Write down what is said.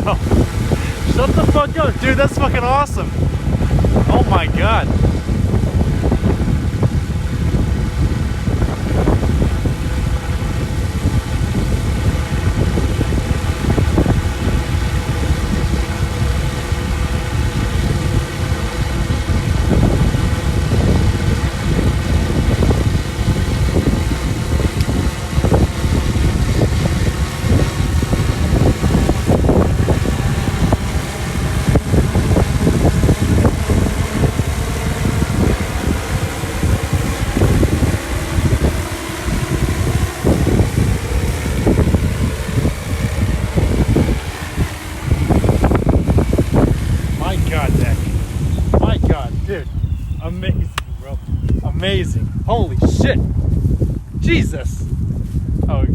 know. Shut the fuck up, dude. That's fucking awesome. Oh my god. My god, dude. Amazing, bro. Amazing. Holy shit. Jesus. Oh.